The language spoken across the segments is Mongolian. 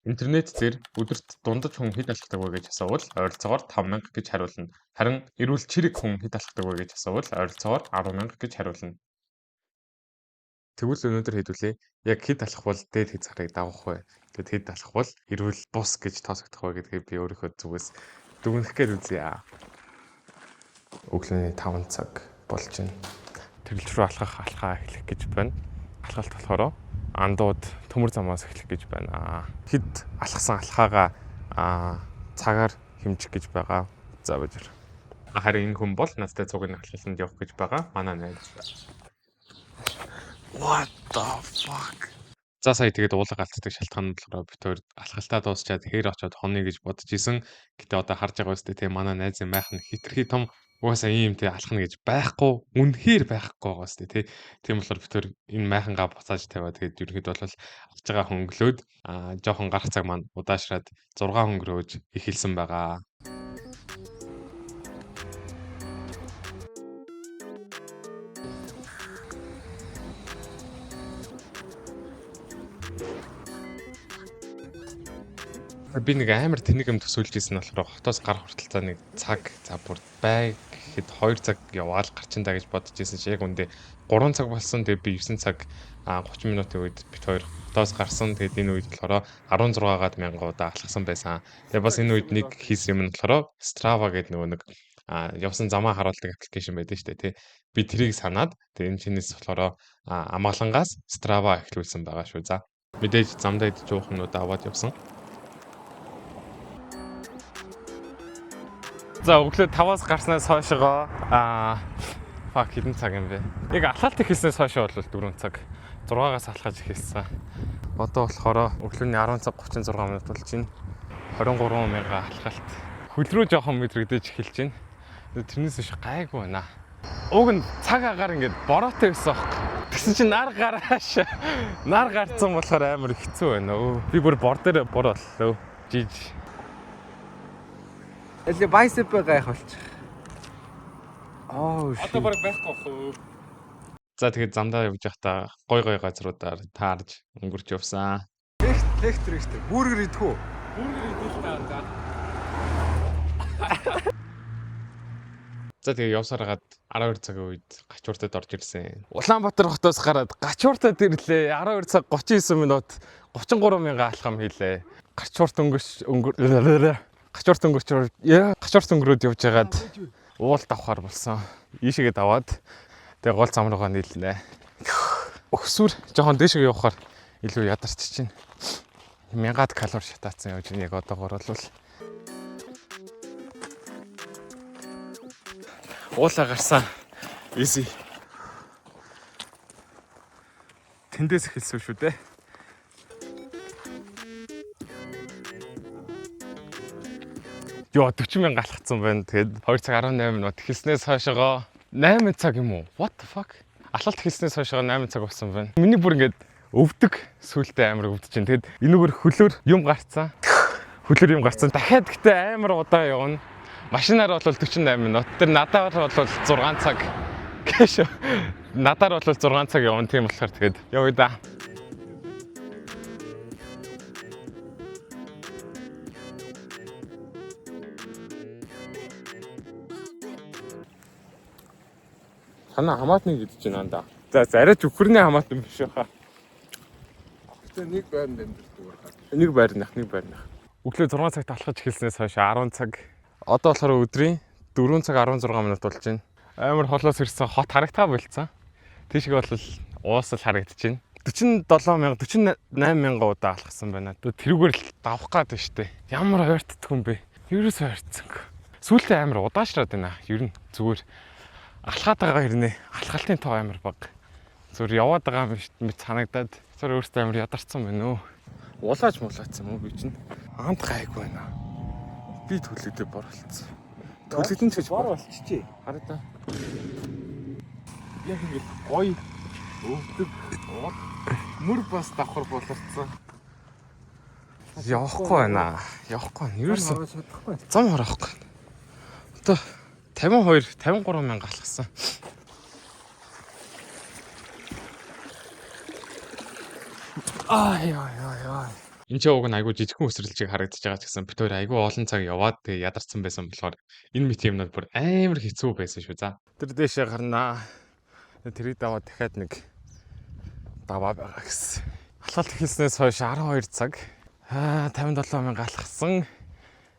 Интернет дээр өдөрт дундаж хүн хэд алхдаг вэ гэж асуувал ойролцоогоор 5,000 гэж хариулна. Харин эрүүл чирэг хүн хэд алхдаг вэ гэж асуувал ойролцоогоор 10,000 гэж хариулна. Тэгвэл өнөөдөр хэдүүлээ яг хэд алхах бол дээд хязгаарыг дагах вэ? Тэгэд хэд алхах бол эрүүл бус гэж тооцогдох вэ гэдгийг би өөрийнхөө зүгээс дүгнэх гээд үзье. Өглөөний 5 цаг болж байна. Тэглэл рүү алхаа эхлэх гэж байна. Алхалт болохоор андууд төмөр замаас эхлэх гэж байна. Хэд алхсан алхаагаа цагаар хэмжих гэж байгаа. За бажир. Харин энэ хүн бол надтай цугийн алхалсанд явах гэж байгаа. Манай найз. What the fuck? За сая тэгээд уулга алддаг шалтгаан нь болохоор бид хоёр алхалтаа дуусчаад хээр очоод хонё гэж бодож исэн. Гэтэ одоо харж байгаа үстэй тийм манай найзын майх нь хитрхи том угаасаа ийм тий алхна гэж байхгүй. Үнэхээр байхгүй байгаа үстэй тий. Тийм болохоор бид хоёр энэ майхангаа буцааж тавиад тэгээд ерөнхийдөө бол алж байгаа хөнгөлөөд жоохон гарах цаг маань удаашраад 6 хөнгөрөөж эхэлсэн байгаа. Би нэг амар тэнэг юм төсөөлж ийсэн болохоор хотоос гарах хүртэл нэг цаг за бүр бай гэхэд 2 цаг яваал гарчиндаа гэж бодож ийсэн чи яг үндэ 3 цаг болсон. Тэгээд би 9 цаг 30 минутын үед бит хоёр хотоос гарсан. Тэгээд энэ үед болохоор 16-гаад мянгуудаа алхсан байсан. Тэгээд бас энэ үед нэг хийсэн юм нь болохоор Strava гэдэг нөгөө нэг явсан замаа харуулдаг аппликейшн байдаг шүү дээ тий. Би тэрийг санаад тэгээд энэ чинээс болохоор амгалангаас Strava эхлүүлсэн байгаа шүү. За мэдээж замдаа идэж уух юмнууд аваад явсан. За өглөө 5-аас гарснаас хойшоо fuck хэдэн цаг юм бэ? Яг алхалт эхэлснээс хойшоо бол 4 цаг. 6-аас алхаж эхэлсэн. Одоо болохоор өглөөний 10 цаг 36 минут болж байна. 23,000 алхалт. Хөл рүү жоохон мэдрэгдэж эхэлж байна. Тэрнээс биш гайгүй байна. Уг нь цаг агаар ингээд бороотой байсан аахгүй. Тэгсэн чинь нар гарааш. Нар гарцсан болохоор амар хэцүү байна. Би бүр бор дээр бор боллоо. Жиж. Эле байсеп гайх болчих. Одоо баг байхгүй хөө. За тэгээд замдаа явж байхдаа гой газруудаар таарж өнгөрч явсан. Техтрэхтэй. Бүргэр идэх үү? Бүргэр идэх таа. За тэгээд явсараад 12 цагийн үед Гачууртад орж ирсэн. Улаанбаатар хотоос гараад Гачууртад ирлээ. 12 цаг 39 минут 33,000 алхам хийлээ. Гачуурт өнгөрөөд явж байгаад уул давхаар болсон. Ийшээгээ даваад тэгээ гол зам руугаа нийлнэ. Өксүр жоохон дээшээ явахаар илүү ядарч чинь. 1000 калори шатаацсан явж байна яг одоогоор бол. Уулаа гарсан. Easy. Тэндээс эхэлсэн шүү дээ. Йоо 40,000 алхацсан байна. Тэгээд 2 цаг 18 минут эхэлснээс хойшоо 8 цаг юм уу? What the fuck? Алхалт эхэлснээс хойшоо 8 цаг болсон байна. Миний бүр ингээд өвдөг сүултээ амар өвдөж байна. Тэгэд энэгээр хөлөөр юм гарцсан. Дахиад гэтээ амар удаа явна. Машинаар бол 48 минут. Тэр надаар бол 6 цаг. Гэш. Надаар бол 6 цаг явна. Тийм болохоор тэгээд явъя да. Хана хамаатны гэдэж байна да. За арай ч өхөрний хамаатан биш баха. Гэтэ нэг байранд амьдэрдэг урахад. Нэг байрнах. Өглөө 6 цагт алхаж эхэлснээс хойш 10 цаг. Одоо болохоор өдрийн 4 цаг 16 минут болж байна. Амар холоос ирсэн хот харагтаа болцсон. Тийшээ бол уус л харагдаж байна. 48,000 удаа алхсан байна. Тэрүүгээр л давах гээд байна штэ. Ямар ойртдаг хүн бэ? Ерөөс ойртсон. Сүүлдээ амар удаашраад байна. Ер нь зүгээр алхаад байгаа хэрнээ алхалтын тоо амар бага. Зүгээр яваад байгаа мэт санагдаад зүгээр өөртөө амар ядарсан байна өө. Улааж муулаацсан юм уу би чинь? Амт гайгүй байна. Би төлөвлөдөө бор болцсон. Төлөвлөдөн ч гэж бор болчихжээ. Хараа та. Яг ингэ гоё өвдөг мөр бас давхар боловцсон. Явахгүй байна. Ерөөсөө зам харахгүй. Одоо 53,000 алхсан. энэ ч уг нь айгүй жижигхэн өсрэлчийг харагдаж байгаа ч гэсэн бид хоёр айгүй олон цаг яваад тэгээ ядарсан байсан болохоор энэ мэт юмнууд бүр амар хэцүү байсан шүү за. Тэр дэшээ гарнаа. Тэрийг даваад дахиад нэг даваа байгаа гэсэн. Алхалт эхэлснээс хойш 12 цаг 57,000 алхсан.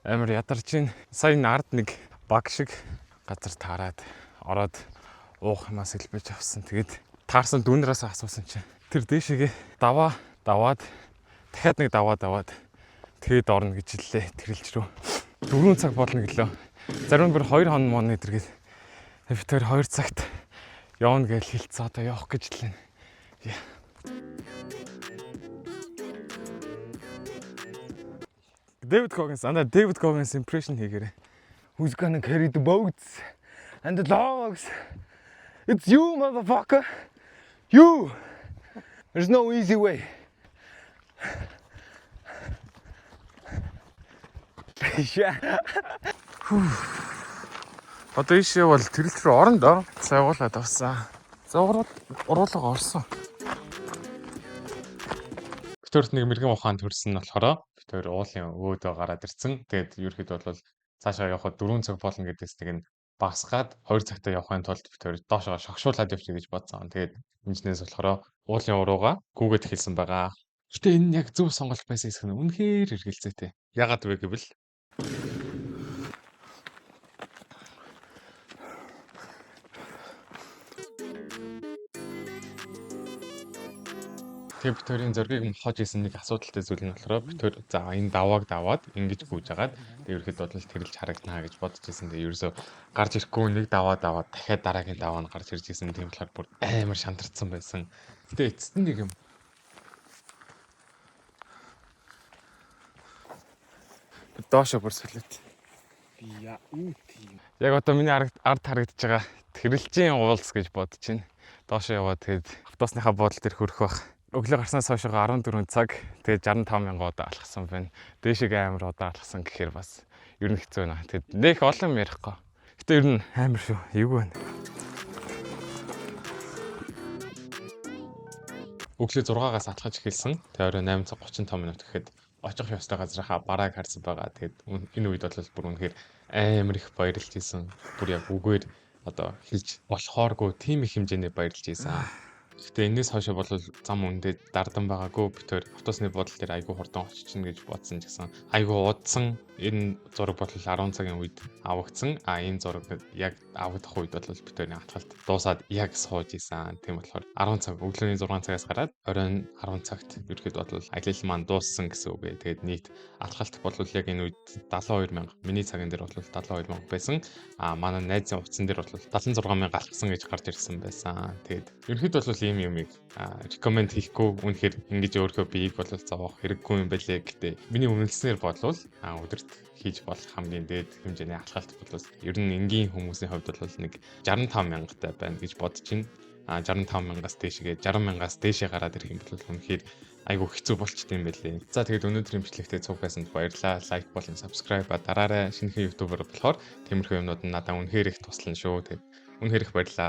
Амар ядарч байна. Сая нард нэг баг шиг газар таарад ороод уух юмас хэлбэж авсан. Тэгээд таарсан дүүнээс асуусан чинь тэр дээшээгээ даваад дахиад нэг даваад тэгээд орно гэж хэллээ тэрэлж рүү. 4 цаг болно гэлөө. Зарим нь бүр 2 хон мон нэдэргээд бид тэр 2 цагт явна гэж хэлцээ одоо явах гэж хэлнэ. David Goggins impression хийгээрэй. Who's gonna carry the boats and the dogs? It's you, motherfucker. You. There's no easy way. Одоо ийшээ бол тэрэлж рүү орно доо. Цайгуулаад авсан. За уруулга орсон. Битүүрт нэг мэрэгэн ухаан төрсөн нь болохоор битүүр уулын өөдөө гараад ирсэн. Тэгээд ерөөхдөө бол цаашаа явхад 4 цаг болно гэдээс нэг нь багасгаад 2 цагтаа явахын тулд битүүр доошоо шогшуулаад явчих гэж бодсон. Тэгээд инженеэс болохоор уулын урууга гүгээд эхэлсэн байгаа. Гэтэ энэ яг зөв сонголт байсан хэсэг нь үнэхээр эргэлзээтэй. Ягаад вэ гэвэл тэг битүүрийн зөргийг мохож исэн нэг асуудалтай зүйл нь болохоор битүүр за энэ давааг даваад ингэж гүйж агаад тэг ерөөхдөө бол тэрэлж харагданаа гэж бодож исэн. Тэг ерөөсөө гарч ирэхгүй нэг даваад дахиад дараагийн даваа нь гарч ирж исэн. Тийм болохоор бүр амар шантарсан байсан. Гэтэ эцэст нь нэг юм доошо бүр сүлээд. Яг одоо миний ард харагдаж байгаа тэрэлжийн уулс гэж бодож байна. Доошо яваад тэгээд автобусныхаа буудлын дээр хөрөх байх. Өглөө гарснаас хойш 14 цаг тэгээд 65,000 удаа алхсан байна. Дээшээ амар удаа алхсан гэхээр бас ер нь хэцүү байна. Тэгээд нэх олон ярихгүй. Гэтэ ер нь амар шүү. Эвгүй байна. Өглөө 6-аас алхаж эхэлсэн. Тэгээд орой 8 цаг 35 минут гэхэд очих ёстой газрынхаа барааг харсан байгаа. Тэгээд энэ үед бол бүр үнэхээр амар их баярлж ийсэн. Бүр яг үгээр одоо хэлж болохооргүй тийм их хэмжээний баярлж ийсэн. Гэтэ энэс хойш бол зам үндэд дардан байгаагүй битээр автобусны буудлын дээр айгүй хурдан очиж гэнэ гэж бодсон ч гэсэн айгүй удсан энэ зураг бол 10 цагийн үед авагдсан. Энэ зураг яг авагдах үед бол битээр хатгалт дуусаад яг сууж исэн. Тийм болохоор 10 цаг өглөөний 6 цагаас гараад оройн 10 цагт ерөөд бол ажил маань дууссан гэсэн үг. Тэгээд нийт алхалт бол яг энэ үед 72,000 миний цагийн дээр бол 72,000 байсан. Манай найзын утсан дээр бол 76,000 алхсан гэж гарч ирсэн байсан. Тэгээд ерөөд бол ийм юмыг рекоменд хийхгүй үнэхээр ингэж өөрөө биеийг бол зовоох хэрэггүй юм байлээ. Гэтэ миний үнэлснээр бодлол өдөрт хийж болох хамгийн дээд хэмжээний алхалт бол ер нь энгийн хүмүүсийн хувьд бол нэг 65,000-тай байна гэж бодож байна. 65,000-аас дээшгээ 60,000-аас дээшээ гараад ирэх юм бол үнэхээр айгүй хэцүү болчтой юм байлээ. За тэгээд өнөөдрийн бичлэгтээ цуг байсанд баярлалаа. Лайк болон subscribe дараарай. Шинэхэн ютубер болохоор тиймэрхүү юмнууд нь надад үнэхээр их туслана шүү. Тэгээд үнэхээр их баярлалаа.